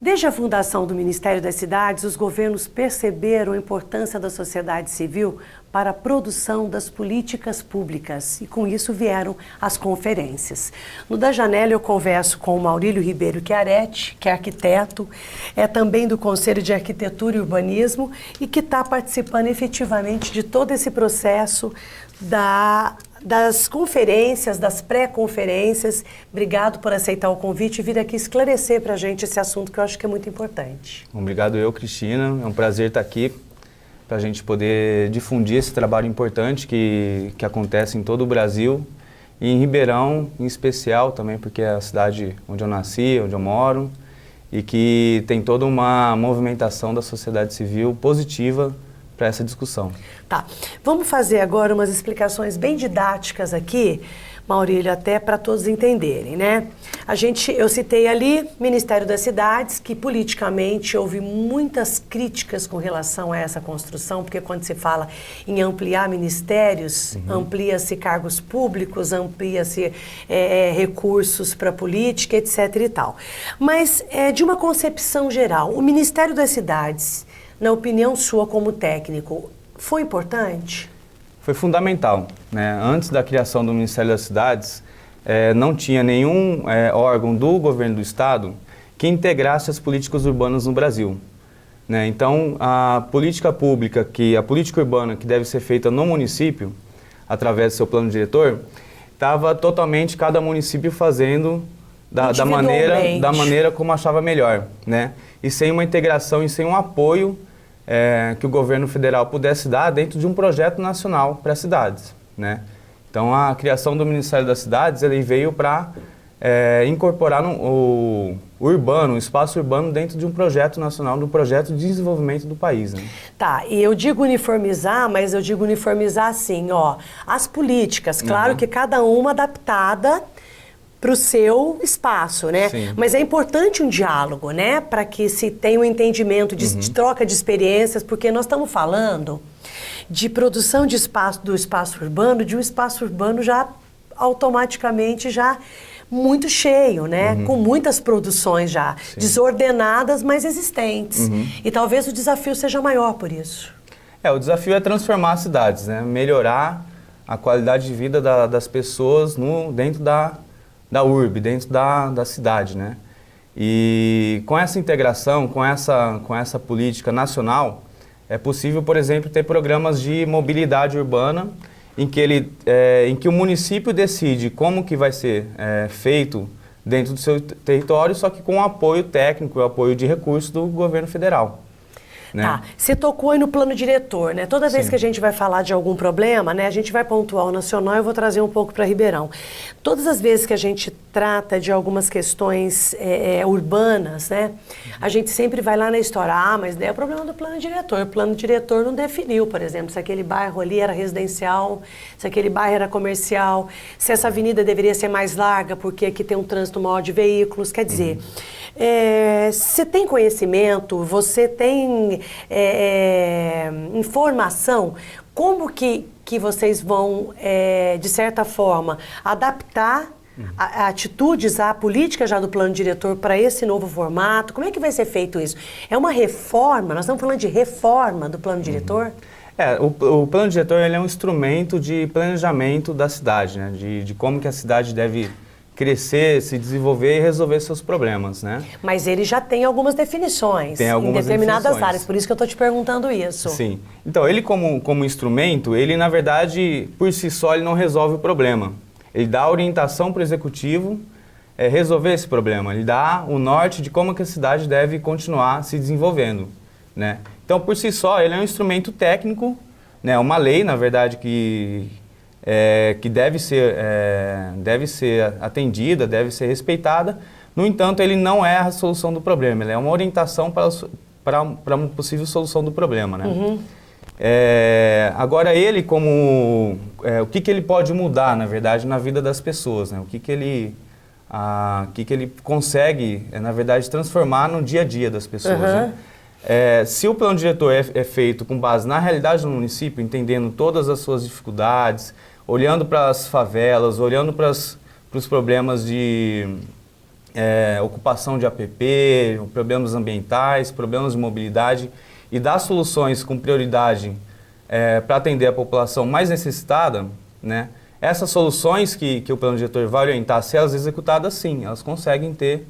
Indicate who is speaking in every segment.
Speaker 1: Desde a fundação do Ministério das Cidades, os governos perceberam a importância da sociedade civil para a produção das políticas públicas e com isso vieram as conferências. No Da Janela eu converso com o Maurílio Ribeiro Chiaretti, que é arquiteto, é também do Conselho de Arquitetura e Urbanismo e que está participando efetivamente de todo esse processo das conferências, das pré-conferências. Obrigado por aceitar o convite e vir aqui esclarecer para a gente esse assunto que eu acho que é muito importante.
Speaker 2: Obrigado eu, Cristina. É um prazer estar aqui para a gente poder difundir esse trabalho importante que acontece em todo o Brasil e em Ribeirão, em especial também, porque é a cidade onde eu nasci, onde eu moro e que tem toda uma movimentação da sociedade civil positiva para essa discussão.
Speaker 1: Tá, vamos fazer agora umas explicações bem didáticas aqui, Maurílio, até para todos entenderem, né? Eu citei ali Ministério das Cidades, que politicamente houve muitas críticas com relação a essa construção, porque quando se fala em ampliar ministérios, amplia-se cargos públicos, amplia-se recursos para política, etc. e tal. Mas, de uma concepção geral, o Ministério das Cidades, na opinião sua como técnico, foi importante?
Speaker 2: Foi fundamental, né? Antes da criação do Ministério das Cidades, não tinha nenhum órgão do governo do estado que integrasse as políticas urbanas no Brasil, né? Então, a política pública, a política urbana que deve ser feita no município, através do seu plano diretor, estava totalmente cada município fazendo da maneira como achava melhor, né? E sem uma integração e sem um apoio que o governo federal pudesse dar dentro de um projeto nacional para as cidades, né? Então, a criação do Ministério das Cidades, ele veio para incorporar o espaço urbano dentro de um projeto nacional, de um projeto de desenvolvimento do país, né? Tá,
Speaker 1: e eu digo uniformizar, mas eu digo uniformizar assim, ó, as políticas, claro que cada uma adaptada para o seu espaço, né?
Speaker 2: Sim.
Speaker 1: Mas é importante um diálogo, né? Para que se tenha um entendimento de troca de experiências, porque nós estamos falando de produção de espaço, do espaço urbano, de um espaço urbano já automaticamente já muito cheio, né? Com muitas produções já, desordenadas, mas existentes. E talvez o desafio seja maior por isso.
Speaker 2: O desafio é transformar as cidades, né? Melhorar a qualidade de vida das pessoas dentro da urbe, dentro da cidade, né? E com essa integração, com essa política nacional, é possível, por exemplo, ter programas de mobilidade urbana em que o município decide como que vai ser feito dentro do seu território, só que com o apoio técnico, o apoio de recursos do governo federal. Né?
Speaker 1: Tá, você tocou aí no plano diretor, né? Toda vez que a gente vai falar de algum problema, né? A gente vai pontuar o nacional e eu vou trazer um pouco para Ribeirão. Todas as vezes que a gente trata de algumas questões urbanas, né? A gente sempre vai lá na história, mas daí é o problema do plano diretor. O plano diretor não definiu, por exemplo, se aquele bairro ali era residencial, se aquele bairro era comercial, se essa avenida deveria ser mais larga porque aqui tem um trânsito maior de veículos. Quer dizer, você tem conhecimento, você tem informação, como que vocês vão, de certa forma, adaptar atitudes à política já do plano diretor para esse novo formato? Como é que vai ser feito isso? É uma reforma? Nós estamos falando de reforma do plano diretor?
Speaker 2: O plano diretor ele é um instrumento de planejamento da cidade, né? De como que a cidade deve crescer, se desenvolver e resolver seus problemas, né?
Speaker 1: Mas ele já tem algumas definições em determinadas áreas, por isso que eu estou te perguntando isso.
Speaker 2: Sim. Então, ele como instrumento, ele na verdade, por si só, ele não resolve o problema. Ele dá orientação para o executivo resolver esse problema. Ele dá o norte de como que a cidade deve continuar se desenvolvendo, né? Então, por si só, ele é um instrumento técnico, né? Uma lei, na verdade, que deve ser atendida, deve ser respeitada. No entanto, ele não é a solução do problema, ele é uma orientação para uma possível solução do problema, né? Agora, ele o que ele pode mudar, na verdade, na vida das pessoas, né? O que ele consegue, na verdade, transformar no dia a dia das pessoas, né? Se o plano diretor é feito com base na realidade do município, entendendo todas as suas dificuldades, olhando para as favelas, olhando para os problemas ocupação de APP, problemas ambientais, problemas de mobilidade, e dar soluções com prioridade para atender a população mais necessitada, né? Essas soluções que o plano diretor vai orientar, se elas executadas, sim, elas conseguem ter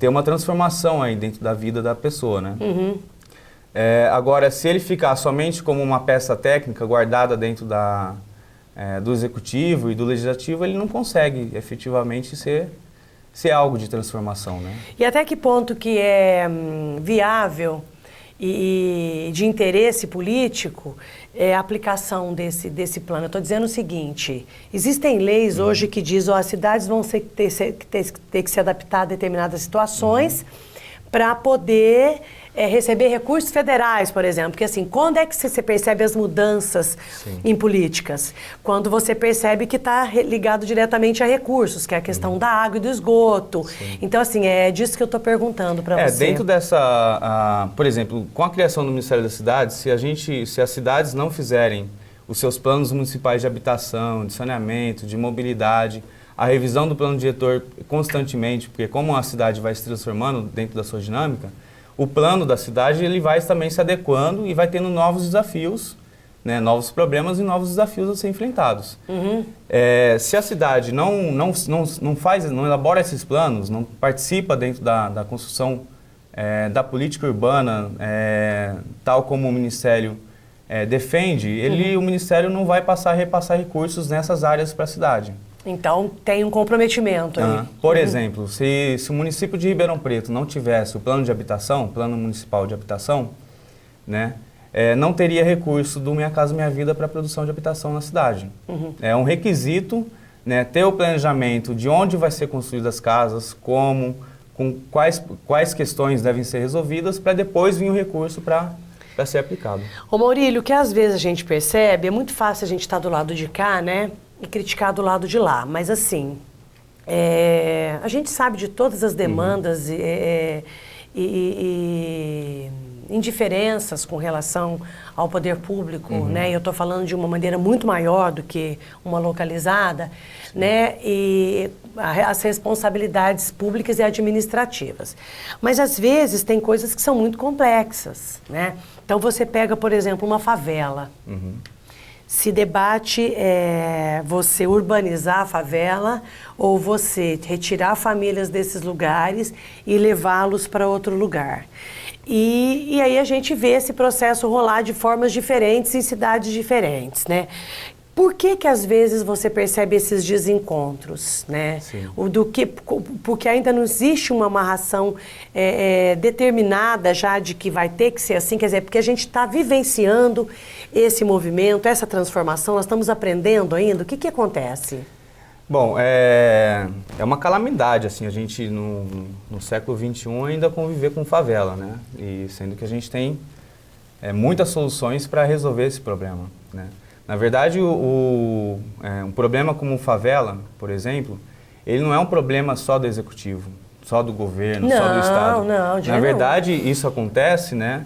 Speaker 2: uma transformação aí dentro da vida da pessoa, né?
Speaker 1: Uhum.
Speaker 2: Agora, se ele ficar somente como uma peça técnica guardada dentro do executivo e do legislativo, ele não consegue efetivamente ser algo de transformação, né?
Speaker 1: E até que ponto que é viável e de interesse político a aplicação desse plano? Eu estou dizendo o seguinte, existem leis hoje que dizem que as cidades vão ter que se adaptar a determinadas situações para poder receber recursos federais, por exemplo. Porque assim, quando é que você percebe as mudanças em políticas? Quando você percebe que está ligado diretamente a recursos, que é a questão da água e do esgoto.
Speaker 2: Sim.
Speaker 1: Então assim, é disso que eu estou perguntando para você.
Speaker 2: Dentro dessa, por exemplo, com a criação do Ministério das Cidades, se as cidades não fizerem os seus planos municipais de habitação, de saneamento, de mobilidade, a revisão do plano diretor constantemente, porque como a cidade vai se transformando dentro da sua dinâmica, o plano da cidade ele vai também se adequando e vai tendo novos desafios, né, novos problemas e novos desafios a ser enfrentados. Uhum. Se a cidade não elabora esses planos, não participa dentro da construção da política urbana, tal como o Ministério defende, o Ministério não vai repassar recursos nessas áreas para a cidade.
Speaker 1: Então, tem um comprometimento aí.
Speaker 2: Por exemplo, se o município de Ribeirão Preto não tivesse o plano de habitação, plano municipal de habitação, né, não teria recurso do Minha Casa Minha Vida para a produção de habitação na cidade. Uhum. É um requisito, né, ter o planejamento de onde vai ser construídas as casas, como, com quais questões devem ser resolvidas, para depois vir o recurso para ser aplicado.
Speaker 1: Ô Maurílio, o que às vezes a gente percebe, é muito fácil a gente estar do lado de cá, né? E criticar do lado de lá, mas assim, a gente sabe de todas as demandas e indiferenças com relação ao poder público, né? Eu estou falando de uma maneira muito maior do que uma localizada, né? E as responsabilidades públicas e administrativas. Mas às vezes tem coisas que são muito complexas, né? Então você pega, por exemplo, uma favela. Se debate você urbanizar a favela ou você retirar famílias desses lugares e levá-los para outro lugar. E aí a gente vê esse processo rolar de formas diferentes em cidades diferentes, né? Por que às vezes você percebe esses desencontros, né? Porque ainda não existe uma amarração determinada já de que vai ter que ser assim, quer dizer, porque a gente está vivenciando esse movimento, essa transformação, nós estamos aprendendo ainda, o que acontece?
Speaker 2: Bom, é uma calamidade, assim, a gente no século XXI ainda conviver com favela, né? E sendo que a gente tem muitas soluções para resolver esse problema, né? Na verdade, um problema como favela, por exemplo, ele não é um problema só do executivo, só do governo, só do Estado. Na verdade, isso acontece, né,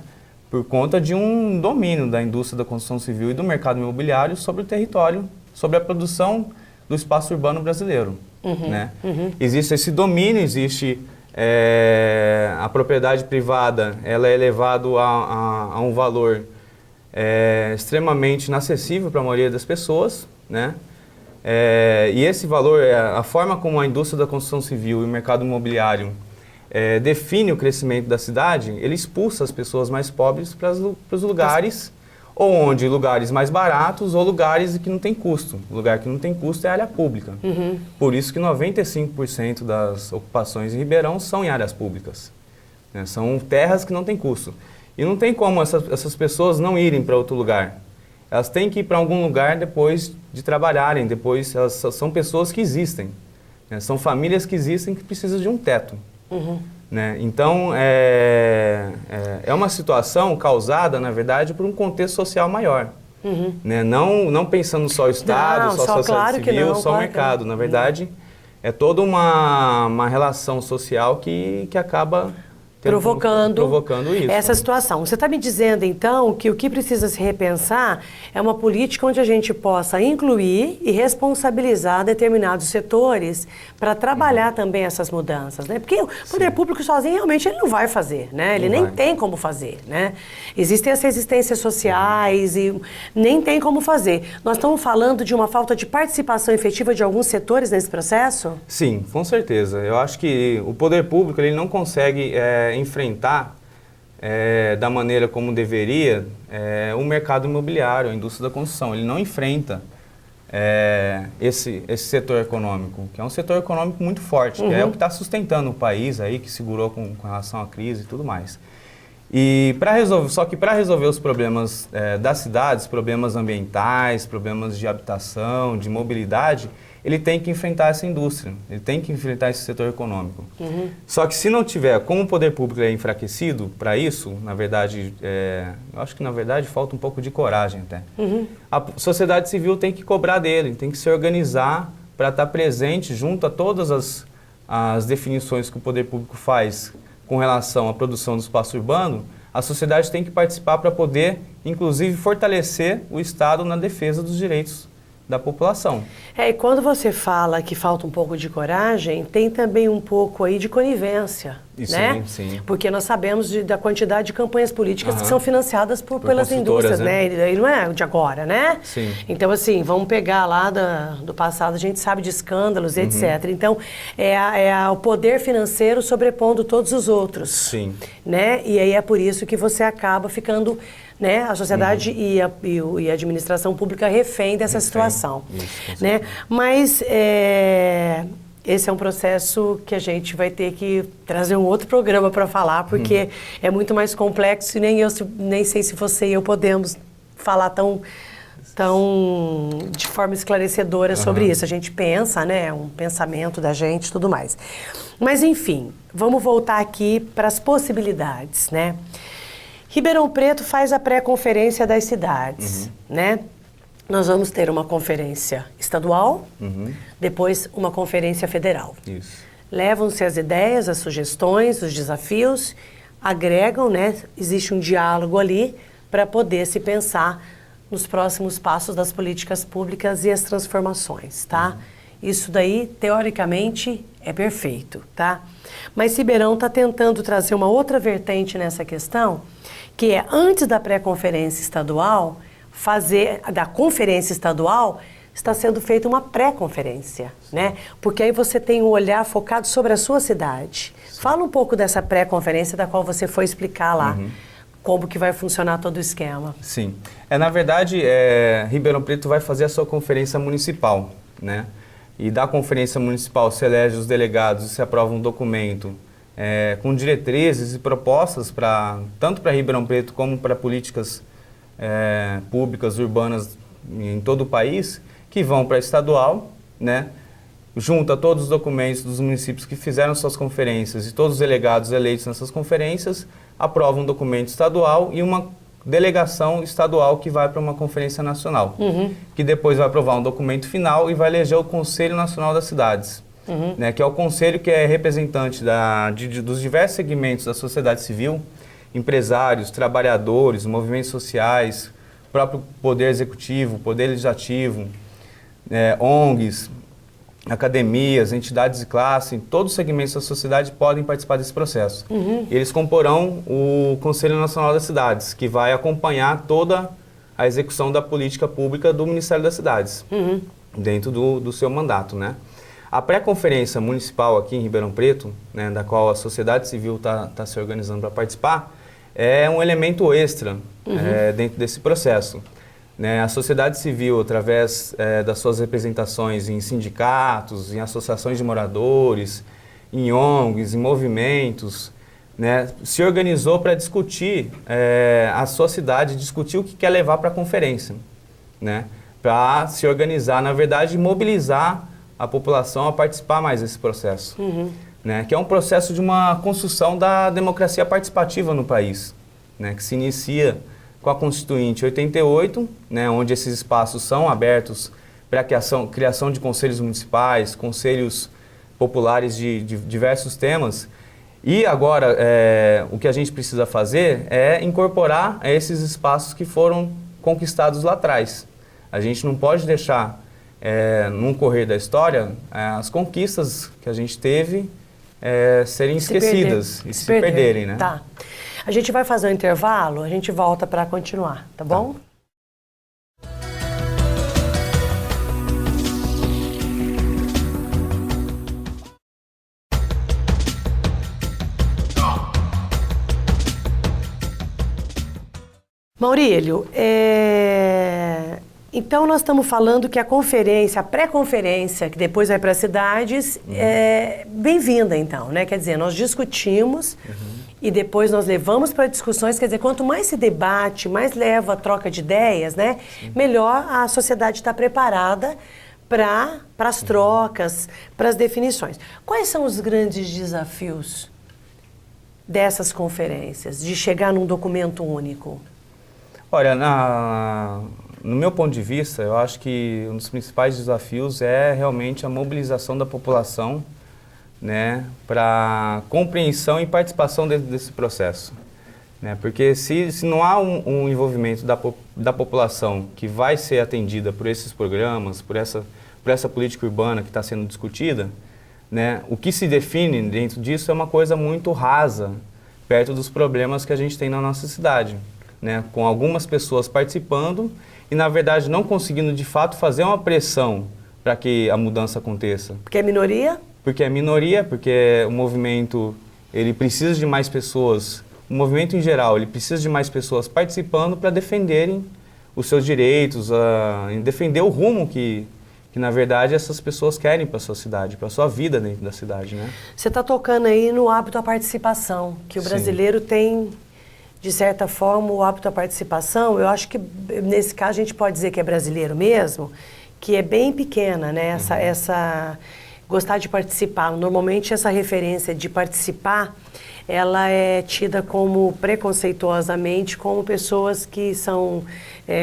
Speaker 2: por conta de um domínio da indústria da construção civil e do mercado imobiliário sobre o território, sobre a produção do espaço urbano brasileiro. Né? Existe esse domínio, existe a propriedade privada, ela é elevada a um valor extremamente inacessível para a maioria das pessoas, né? E esse valor, a forma como a indústria da construção civil e o mercado imobiliário define o crescimento da cidade, ele expulsa as pessoas mais pobres para os lugares, ou onde lugares mais baratos ou lugares que não tem custo. O lugar que não tem custo é a área pública. Por isso que 95% das ocupações em Ribeirão são em áreas públicas, né? São terras que não têm custo. E não tem como essas pessoas não irem para outro lugar. Elas têm que ir para algum lugar depois de trabalharem, depois elas são pessoas que existem, né? São famílias que existem que precisam de um teto. Né? Então, é uma situação causada, na verdade, por um contexto social maior. Né? Não pensando só o Estado, só a sociedade civil, só o mercado. Na verdade, é toda uma relação social que acaba provocando isso.
Speaker 1: Essa situação. Você está me dizendo, então, que o que precisa se repensar é uma política onde a gente possa incluir e responsabilizar determinados setores para trabalhar também essas mudanças, né? Porque o poder público sozinho realmente ele não vai fazer, né? Ele nem tem como fazer, né? Existem as resistências sociais e nem tem como fazer. Nós estamos falando de uma falta de participação efetiva de alguns setores nesse processo?
Speaker 2: Sim, com certeza. Eu acho que o poder público ele não consegue enfrentar da maneira como deveria o mercado imobiliário, a indústria da construção. Ele não enfrenta esse setor econômico, que é um setor econômico muito forte, que é o que está sustentando o país aí, que segurou com relação à crise e tudo mais. E para resolver os problemas das cidades, problemas ambientais, problemas de habitação, de mobilidade, ele tem que enfrentar essa indústria, ele tem que enfrentar esse setor econômico. Só que se não tiver, como o poder público é enfraquecido para isso, na verdade, eu acho que na verdade falta um pouco de coragem até. A sociedade civil tem que cobrar dele, tem que se organizar para estar presente junto a todas as definições que o poder público faz com relação à produção do espaço urbano. A sociedade tem que participar para poder, inclusive, fortalecer o Estado na defesa dos direitos da população.
Speaker 1: E quando você fala que falta um pouco de coragem, tem também um pouco aí de conivência, né?
Speaker 2: Sim.
Speaker 1: Porque nós sabemos da quantidade de campanhas políticas que são financiadas pelas indústrias, né? E não é de agora, né?
Speaker 2: Sim.
Speaker 1: Então, assim, vamos pegar lá do passado, a gente sabe de escândalos, etc. Então, o poder financeiro sobrepondo todos os outros.
Speaker 2: Sim.
Speaker 1: Né? E aí é por isso que você acaba ficando, né, a sociedade e a administração pública refém dessa situação.
Speaker 2: Isso,
Speaker 1: né? Mas esse é um processo que a gente vai ter que trazer um outro programa para falar, porque é muito mais complexo e nem sei se você e eu podemos falar tão de forma esclarecedora sobre isso. A gente pensa, né, um pensamento da gente e tudo mais. Mas, enfim, vamos voltar aqui para as possibilidades, né? Ribeirão Preto faz a pré-conferência das cidades, né? Nós vamos ter uma conferência estadual, depois uma conferência federal.
Speaker 2: Isso.
Speaker 1: Levam-se as ideias, as sugestões, os desafios, agregam, né? Existe um diálogo ali para poder se pensar nos próximos passos das políticas públicas e as transformações, tá? Isso daí, teoricamente, é perfeito, tá? Mas Ribeirão está tentando trazer uma outra vertente nessa questão, que é, antes da pré-conferência estadual, da conferência estadual, está sendo feita uma pré-conferência, né? Porque aí você tem um olhar focado sobre a sua cidade. Fala um pouco dessa pré-conferência da qual você foi explicar lá, como que vai funcionar todo o esquema.
Speaker 2: Sim. Na verdade, Ribeirão Preto vai fazer a sua conferência municipal, né? E da conferência municipal se elege os delegados e se aprova um documento com diretrizes e propostas tanto para Ribeirão Preto como para políticas públicas urbanas em todo o país, que vão para a estadual, né? Junta todos os documentos dos municípios que fizeram suas conferências e todos os delegados eleitos nessas conferências, aprovam um documento estadual e uma delegação estadual que vai para uma conferência nacional, que depois vai aprovar um documento final e vai eleger o Conselho Nacional das Cidades, né, que é o conselho que é representante dos diversos segmentos da sociedade civil, empresários, trabalhadores, movimentos sociais, próprio poder executivo, poder legislativo, ONGs, academias, entidades de classe, todos os segmentos da sociedade podem participar desse processo. E eles comporão o Conselho Nacional das Cidades, que vai acompanhar toda a execução da política pública do Ministério das Cidades, dentro do seu mandato, né? A pré-conferência municipal aqui em Ribeirão Preto, né, da qual a sociedade civil está se organizando para participar, é um elemento extra dentro desse processo. Né, a sociedade civil, através das suas representações em sindicatos, em associações de moradores, em ONGs, em movimentos, né, se organizou para discutir a sua cidade, discutir o que quer levar para a conferência, né, para se organizar, na verdade, e mobilizar a população a participar mais desse processo, né, que é um processo de uma construção da democracia participativa no país, né, que se inicia com a Constituinte 88, né, onde esses espaços são abertos para a criação de conselhos municipais, conselhos populares de diversos temas, E agora, o que a gente precisa fazer é incorporar esses espaços que foram conquistados lá atrás. A gente não pode deixar, num correr da história, as conquistas que a gente teve serem esquecidas e se perderem, né?
Speaker 1: Tá. A gente vai fazer um intervalo, a gente volta para continuar, tá bom? Tá. Maurílio, então nós estamos falando que a conferência, a pré-conferência, que depois vai para as cidades, é bem-vinda então, né? Quer dizer, nós discutimos e depois nós levamos para discussões, quer dizer, quanto mais se debate, mais leva a troca de ideias, né? Melhor a sociedade está preparada para as trocas, para as definições. Quais são os grandes desafios dessas conferências, de chegar num documento único?
Speaker 2: Olha, no meu ponto de vista, eu acho que um dos principais desafios é realmente a mobilização da população, né, para compreensão e participação desse processo. Né? Porque se não há um envolvimento da população que vai ser atendida por esses programas, por essa política urbana que está sendo discutida, né, o que se define dentro disso é uma coisa muito rasa, perto dos problemas que a gente tem na nossa cidade. Né, com algumas pessoas participando e, na verdade, não conseguindo, de fato, fazer uma pressão para que a mudança aconteça.
Speaker 1: Porque é minoria?
Speaker 2: Porque é minoria, porque o movimento ele precisa de mais pessoas, o movimento em geral, ele precisa de mais pessoas participando para defenderem os seus direitos, defender o rumo que, na verdade, essas pessoas querem para a sua cidade, para a sua vida dentro da cidade. Né?
Speaker 1: Você está tocando aí no hábito à participação, que o brasileiro tem... De certa forma, o hábito à participação, eu acho que nesse caso a gente pode dizer que é brasileiro mesmo, que é bem pequena, né? Essa gostar de participar. Normalmente essa referência de participar, ela é tida como preconceituosamente como pessoas que são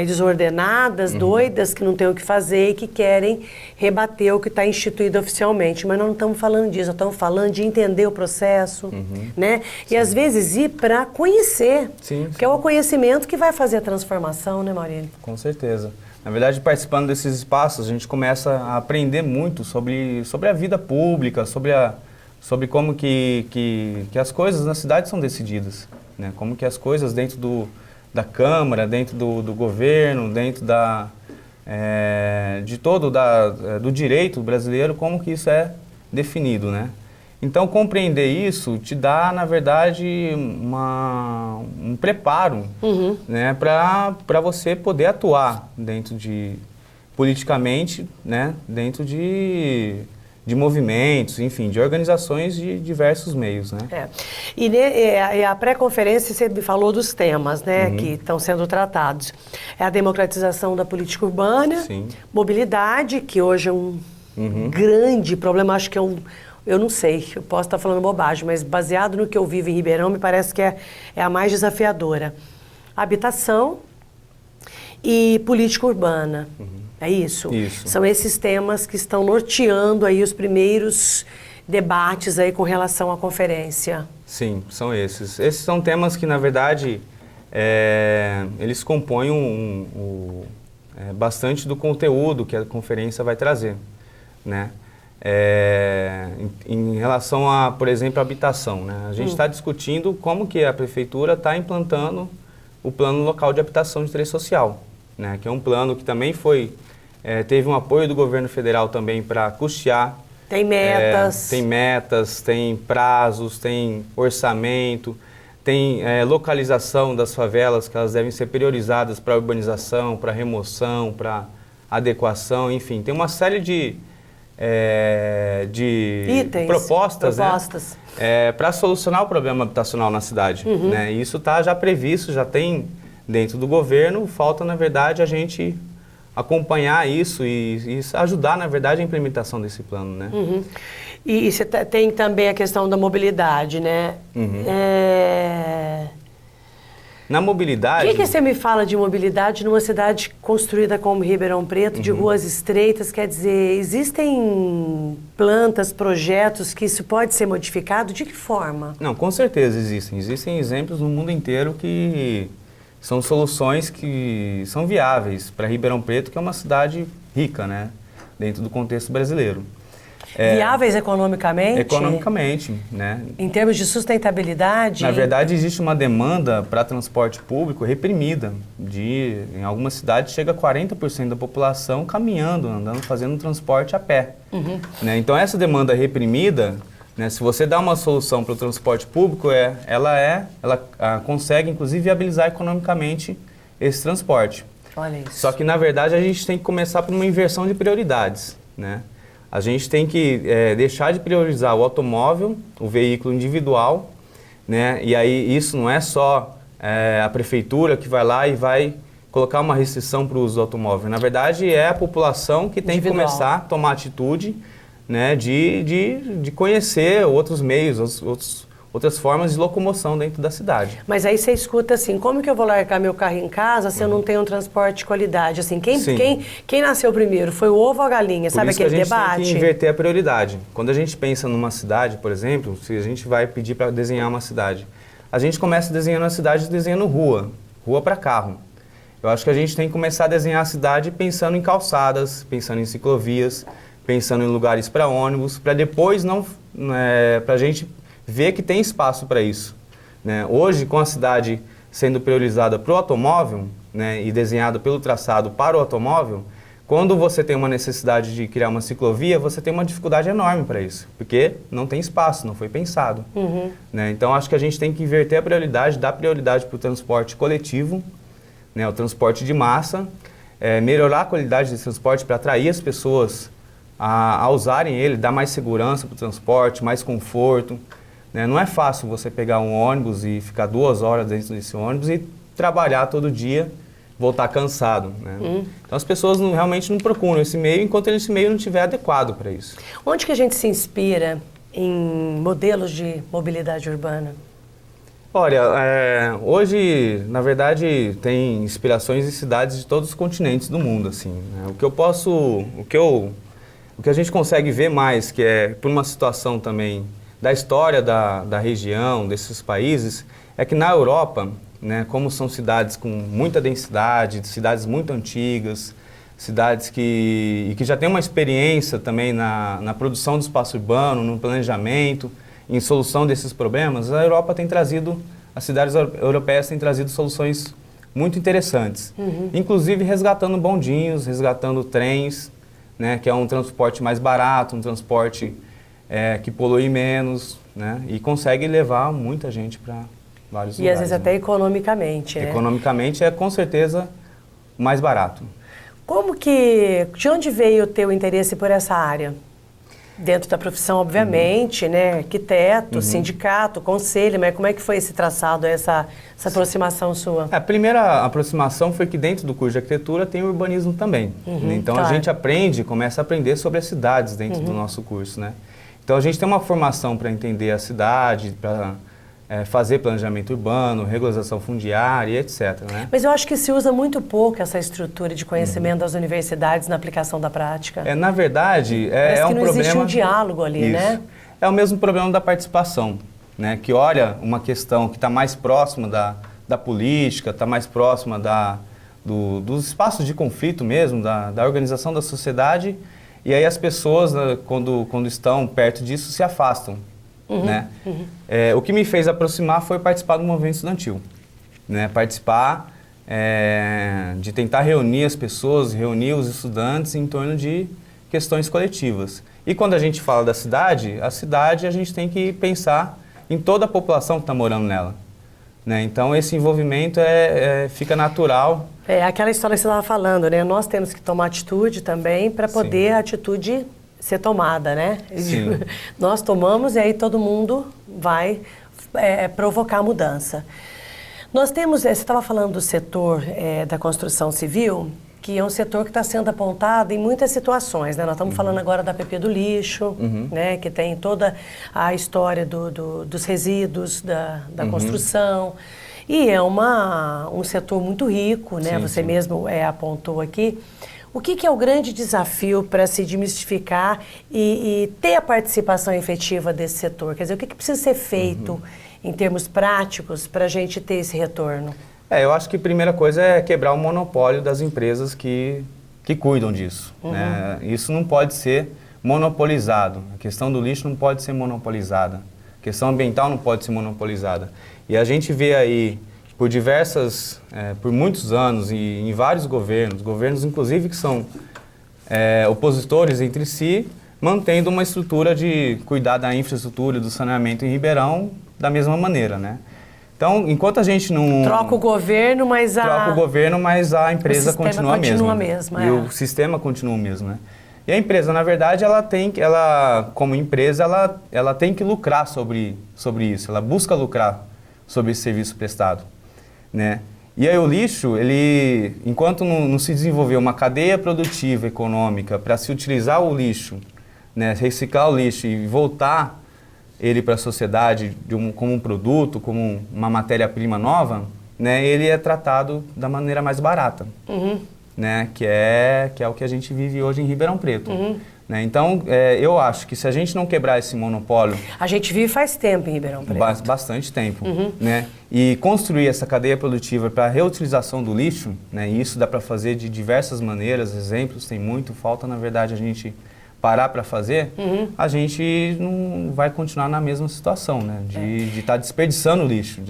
Speaker 1: desordenadas, doidas, que não têm o que fazer e que querem rebater o que está instituído oficialmente. Mas nós não estamos falando disso, nós estamos falando de entender o processo, né? E às vezes ir para conhecer, que é o conhecimento que vai fazer a transformação, né, Maurílio?
Speaker 2: Com certeza. Na verdade, participando desses espaços, a gente começa a aprender muito sobre a vida pública, sobre como que as coisas na cidade são decididas, né? Como que as coisas dentro da Câmara, dentro do governo, dentro do direito brasileiro, como que isso é definido, né? Então, compreender isso te dá, na verdade, um preparo, né, para você poder atuar politicamente, né, dentro de movimentos, enfim, de organizações de diversos meios, né?
Speaker 1: E a pré-conferência, você me falou dos temas, né, que estão sendo tratados. É a democratização da política urbana, mobilidade, que hoje é um grande problema, acho que eu não sei, eu posso estar falando bobagem, mas baseado no que eu vivo em Ribeirão, me parece que é a mais desafiadora. Habitação e política urbana. É isso?
Speaker 2: Isso.
Speaker 1: São esses temas que estão norteando aí os primeiros debates aí com relação à conferência.
Speaker 2: Sim, são esses. Esses são temas que, na verdade, eles compõem bastante do conteúdo que a conferência vai trazer, né? Em relação a, por exemplo, a habitação, né? A gente está discutindo como que a prefeitura está implantando o plano local de habitação de interesse social, né? Que é um plano que também teve um apoio do governo federal também para custear.
Speaker 1: Tem metas.
Speaker 2: Tem metas, tem prazos, tem orçamento, tem localização das favelas, que elas devem ser priorizadas para urbanização, para remoção, para adequação, enfim. Tem uma série de
Speaker 1: itens,
Speaker 2: propostas. Né, para solucionar o problema habitacional na cidade. Né? E isso está já previsto, já tem dentro do governo, falta, na verdade, a gente acompanhar isso e ajudar, na verdade, a implementação desse plano, né?
Speaker 1: E você tem também a questão da mobilidade, né?
Speaker 2: Na mobilidade...
Speaker 1: O que você me fala de mobilidade numa cidade construída como Ribeirão Preto, de ruas estreitas? Quer dizer, existem plantas, projetos que isso pode ser modificado? De que forma?
Speaker 2: Não, com certeza existem. Existem exemplos no mundo inteiro que são soluções que são viáveis para Ribeirão Preto, que é uma cidade rica, né? Dentro do contexto brasileiro.
Speaker 1: Viáveis economicamente?
Speaker 2: Economicamente, né?
Speaker 1: Em termos de sustentabilidade?
Speaker 2: Na verdade, existe uma demanda para transporte público reprimida. Em algumas cidades, chega a 40% da população caminhando, andando, fazendo transporte a pé. Né? Então, essa demanda reprimida, né, se você dá uma solução para o transporte público, ela consegue, inclusive, viabilizar economicamente esse transporte.
Speaker 1: Olha isso.
Speaker 2: Só que, na verdade, a gente tem que começar por uma inversão de prioridades, né? A gente tem que deixar de priorizar o automóvel, o veículo individual, né? E aí isso não é só a prefeitura que vai lá e vai colocar uma restrição para o uso do automóvel. Na verdade, é a população que tem que começar a tomar atitude, né, de conhecer outros meios, outras formas de locomoção dentro da cidade.
Speaker 1: Mas aí você escuta assim, como que eu vou largar meu carro em casa se eu não tenho um transporte de qualidade? Assim, quem nasceu primeiro? Foi o ovo ou a galinha? Sabe aquele debate?
Speaker 2: Por isso que a gente tem que inverter a prioridade. Quando a gente pensa numa cidade, por exemplo, se a gente vai pedir para desenhar uma cidade, a gente começa desenhando a cidade desenhando rua para carro. Eu acho que a gente tem que começar a desenhar a cidade pensando em calçadas, pensando em ciclovias, pensando em lugares para ônibus, para depois para a gente ver que tem espaço para isso, né? Hoje, com a cidade sendo priorizada para o automóvel, né, e desenhada pelo traçado para o automóvel, quando você tem uma necessidade de criar uma ciclovia, você tem uma dificuldade enorme para isso, porque não tem espaço, não foi pensado. Né? Então, acho que a gente tem que inverter a prioridade, dar prioridade para o transporte coletivo, né, o transporte de massa, melhorar a qualidade desse transporte para atrair as pessoas a usarem ele, dar mais segurança para o transporte, mais conforto. Não é fácil você pegar um ônibus e ficar 2 horas dentro desse ônibus e trabalhar todo dia, voltar cansado. Né? Então as pessoas realmente não procuram esse meio enquanto esse meio não estiver adequado para isso.
Speaker 1: Onde que a gente se inspira em modelos de mobilidade urbana?
Speaker 2: Olha, hoje, na verdade, tem inspirações em cidades de todos os continentes do mundo. Assim, né? O que a gente consegue ver mais, que é por uma situação também da história da região, desses países, é que na Europa, né, como são cidades com muita densidade, cidades muito antigas, cidades que já têm uma experiência também na produção do espaço urbano, no planejamento, em solução desses problemas, as cidades europeias têm trazido soluções muito interessantes. Inclusive resgatando bondinhos, resgatando trens, né, que é um transporte mais barato, um transporte que polui menos, né, e consegue levar muita gente para vários lugares.
Speaker 1: E às vezes até economicamente, né?
Speaker 2: Economicamente é com certeza mais barato.
Speaker 1: De onde veio o teu interesse por essa área? Dentro da profissão, obviamente, né? Arquiteto, sindicato, conselho, mas como é que foi esse traçado, essa aproximação sua?
Speaker 2: A primeira aproximação foi que dentro do curso de arquitetura tem o urbanismo também. Então a gente começa a aprender sobre as cidades dentro do nosso curso, né? Então a gente tem uma formação para entender a cidade, para fazer planejamento urbano, regularização fundiária, etc. Né?
Speaker 1: Mas eu acho que se usa muito pouco essa estrutura de conhecimento das universidades na aplicação da prática.
Speaker 2: Na verdade, é um problema...
Speaker 1: não existe um diálogo ali, né?
Speaker 2: É o mesmo problema da participação, né? Que olha uma questão que está mais próxima da política, está mais próxima dos espaços de conflito mesmo, da organização da sociedade, e aí as pessoas, quando estão perto disso, se afastam. Né? O que me fez aproximar foi participar do movimento estudantil, né? Participar de tentar reunir as pessoas, reunir os estudantes em torno de questões coletivas. E quando a gente fala da cidade, a gente tem que pensar em toda a população que está morando nela, né? Então esse envolvimento fica natural.
Speaker 1: Aquela história que você estava falando, né? Nós temos que tomar atitude também para poder a atitude ser tomada, né?
Speaker 2: Sim.
Speaker 1: Nós tomamos e aí todo mundo vai provocar mudança. Nós temos, você estava falando do setor da construção civil, que é um setor que está sendo apontado em muitas situações, né? Nós estamos falando agora da PP do lixo, né? Que tem toda a história dos resíduos da construção. E é um setor muito rico, né?
Speaker 2: Sim,
Speaker 1: Você
Speaker 2: sim.
Speaker 1: mesmo apontou aqui. O que é o grande desafio para se desmistificar e ter a participação efetiva desse setor? Quer dizer, o que precisa ser feito em termos práticos para a gente ter esse retorno?
Speaker 2: Eu acho que a primeira coisa é quebrar o monopólio das empresas que cuidam disso. Né? Isso não pode ser monopolizado. A questão do lixo não pode ser monopolizada. A questão ambiental não pode ser monopolizada. E a gente vê aí, por muitos anos e em vários governos inclusive que são opositores entre si, mantendo uma estrutura de cuidar da infraestrutura e do saneamento em Ribeirão da mesma maneira, né? Então, enquanto a gente não...
Speaker 1: Troca o governo, mas
Speaker 2: a empresa continua a mesma. E o sistema continua o mesmo, né? E a empresa, na verdade, como empresa, ela tem que lucrar sobre isso. Ela busca lucrar sobre esse serviço prestado, né? E aí o lixo, enquanto não se desenvolver uma cadeia produtiva econômica para se utilizar o lixo, né, reciclar o lixo e voltar ele para a sociedade como um produto, como uma matéria-prima nova, né, ele é tratado da maneira mais barata, né, que é o que a gente vive hoje em Ribeirão Preto. Né? Então, eu acho que se a gente não quebrar esse monopólio...
Speaker 1: A gente vive faz tempo em Ribeirão Preto.
Speaker 2: Bastante tempo. Né? E construir essa cadeia produtiva para a reutilização do lixo, né? E isso dá para fazer de diversas maneiras, exemplos tem muito, falta na verdade a gente parar para fazer, a gente não vai continuar na mesma situação, né? De estar desperdiçando lixo.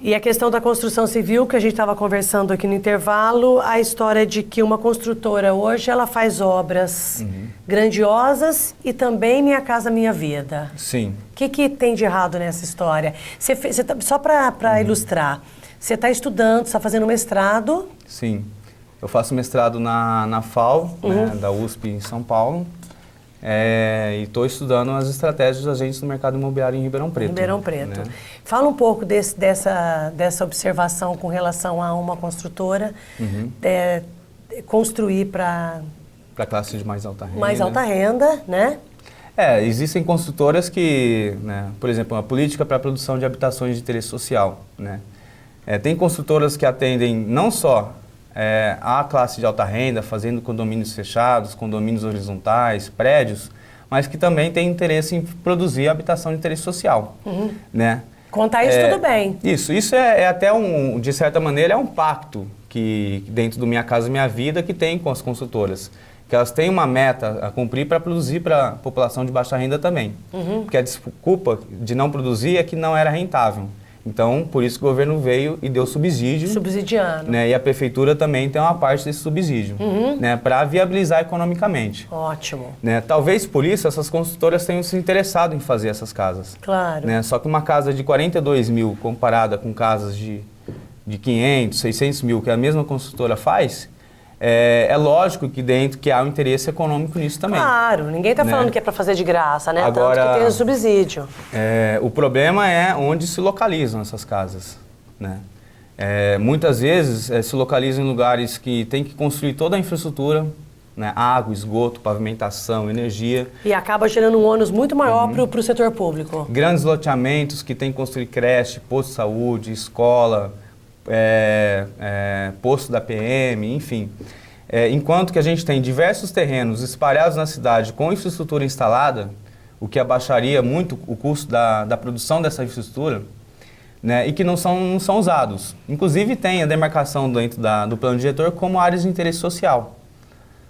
Speaker 1: E a questão da construção civil, que a gente estava conversando aqui no intervalo, a história de que uma construtora hoje ela faz obras grandiosas e também Minha Casa Minha Vida.
Speaker 2: Sim.
Speaker 1: O que tem de errado nessa história? Só para ilustrar, você está estudando, está fazendo mestrado?
Speaker 2: Sim. Eu faço mestrado na FAO, né, da USP em São Paulo. E estou estudando as estratégias dos agentes do mercado imobiliário em Ribeirão Preto.
Speaker 1: Ribeirão Preto.
Speaker 2: Né?
Speaker 1: Fala um pouco dessa observação com relação a uma construtora construir para
Speaker 2: a classe de mais alta renda.
Speaker 1: Mais alta renda, né?
Speaker 2: Existem construtoras que, né, por exemplo, a política para a produção de habitações de interesse social. Né? Tem construtoras que atendem não só a classe de alta renda, fazendo condomínios fechados, condomínios horizontais, prédios, mas que também tem interesse em produzir habitação de interesse social. Né?
Speaker 1: Contar isso tudo bem.
Speaker 2: Isso é até de certa maneira, é um pacto que dentro do Minha Casa Minha Vida que tem com as construtoras. Que elas têm uma meta a cumprir para produzir para a população de baixa renda também. Porque a desculpa de não produzir é que não era rentável. Então, por isso que o governo veio e deu subsídio.
Speaker 1: Subsidiando.
Speaker 2: Né, e a prefeitura também tem uma parte desse subsídio, né, para viabilizar economicamente.
Speaker 1: Ótimo.
Speaker 2: Né, talvez por isso essas construtoras tenham se interessado em fazer essas casas.
Speaker 1: Claro.
Speaker 2: Né, só que uma casa de 42 mil comparada com casas de 500, 600 mil que a mesma construtora faz, é lógico que há um interesse econômico nisso também.
Speaker 1: Claro, ninguém está falando que é para fazer de graça, né?
Speaker 2: Agora,
Speaker 1: tanto que tem o subsídio.
Speaker 2: O problema é onde se localizam essas casas. Né? Muitas vezes se localizam em lugares que tem que construir toda a infraestrutura, né? Água, esgoto, pavimentação, energia.
Speaker 1: E acaba gerando um ônus muito maior para o setor público.
Speaker 2: Grandes loteamentos que tem que construir creche, posto de saúde, escola, posto da PM, enfim. Enquanto que a gente tem diversos terrenos espalhados na cidade com infraestrutura instalada, o que abaixaria muito o custo da produção dessa infraestrutura, né, e que não são usados. Inclusive tem a demarcação dentro do plano diretor como áreas de interesse social.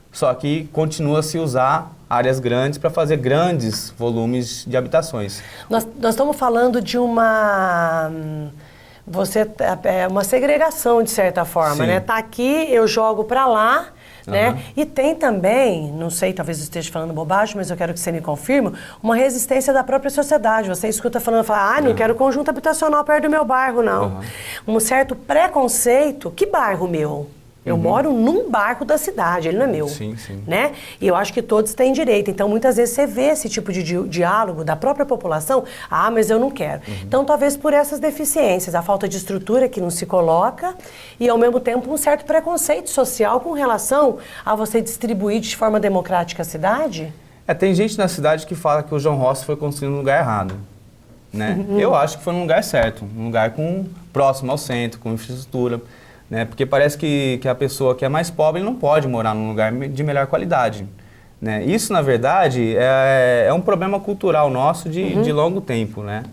Speaker 2: Só que continua a se usar áreas grandes para fazer grandes volumes de habitações.
Speaker 1: Nós estamos falando de uma segregação, de certa forma, né? Tá aqui, eu jogo para lá, né? E tem também, não sei, talvez eu esteja falando bobagem, mas eu quero que você me confirme, uma resistência da própria sociedade. Você escuta fala, não quero conjunto habitacional perto do meu bairro, não. Um certo preconceito. Que bairro meu? Eu moro num bairro da cidade, ele não é meu.
Speaker 2: Sim, sim.
Speaker 1: Né? E eu acho que todos têm direito. Então, muitas vezes você vê esse tipo de diálogo da própria população. Mas eu não quero. Então, talvez por essas deficiências, a falta de estrutura que não se coloca e, ao mesmo tempo, um certo preconceito social com relação a você distribuir de forma democrática a cidade.
Speaker 2: Tem gente na cidade que fala que o João Rossi foi construído no lugar errado. né? Eu acho que foi num lugar certo, um lugar próximo ao centro, com infraestrutura, né? Porque parece que a pessoa que é mais pobre não pode morar num lugar de melhor qualidade, né? Isso, na verdade, é um problema cultural nosso de longo tempo, né?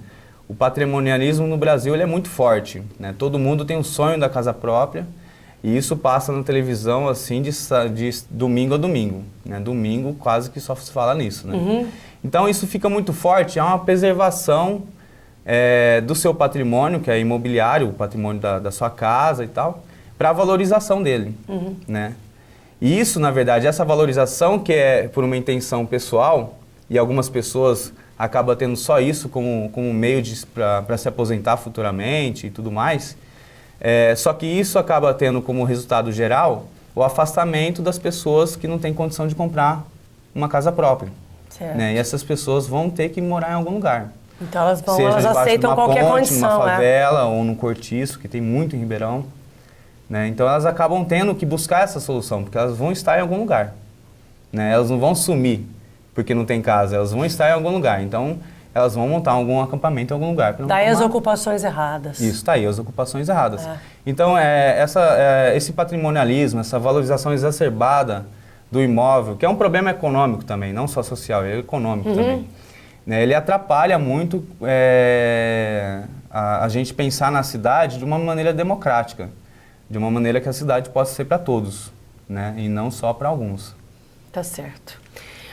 Speaker 2: O patrimonialismo no Brasil ele é muito forte, né? Todo mundo tem um sonho da casa própria e isso passa na televisão assim de domingo a domingo, né? Domingo quase que só se fala nisso, né? Então isso fica muito forte, é uma preservação do seu patrimônio, que é imobiliário, o patrimônio da sua casa e tal, para a valorização dele, né? E isso, na verdade, essa valorização que é por uma intenção pessoal, e algumas pessoas acabam tendo só isso como meio para se aposentar futuramente e tudo mais, só que isso acaba tendo como resultado geral o afastamento das pessoas que não têm condição de comprar uma casa própria. Né? E essas pessoas vão ter que morar em algum lugar.
Speaker 1: Então elas
Speaker 2: Seja
Speaker 1: aceitam qualquer condição,
Speaker 2: numa favela ou num cortiço, que tem muito em Ribeirão. Né? Então elas acabam tendo que buscar essa solução, porque elas vão estar em algum lugar. Né? Elas não vão sumir porque não tem casa, elas vão estar em algum lugar. Então elas vão montar algum acampamento em algum lugar.
Speaker 1: Daí as ocupações erradas.
Speaker 2: Isso, tá aí, as ocupações erradas. Então esse patrimonialismo, essa valorização exacerbada do imóvel, que é um problema econômico também, não só social, é econômico também. Né? Ele atrapalha muito a gente pensar na cidade de uma maneira democrática, de uma maneira que a cidade possa ser para todos, né? E não só para alguns.
Speaker 1: Tá certo.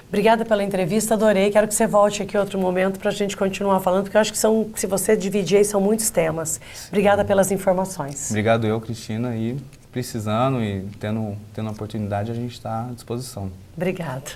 Speaker 1: Obrigada pela entrevista, adorei. Quero que você volte aqui outro momento para a gente continuar falando, porque eu acho que se você dividir aí, são muitos temas. Obrigada pelas informações.
Speaker 2: Obrigado eu, Cristina, e precisando e tendo a oportunidade, a gente está à disposição.
Speaker 1: Obrigada.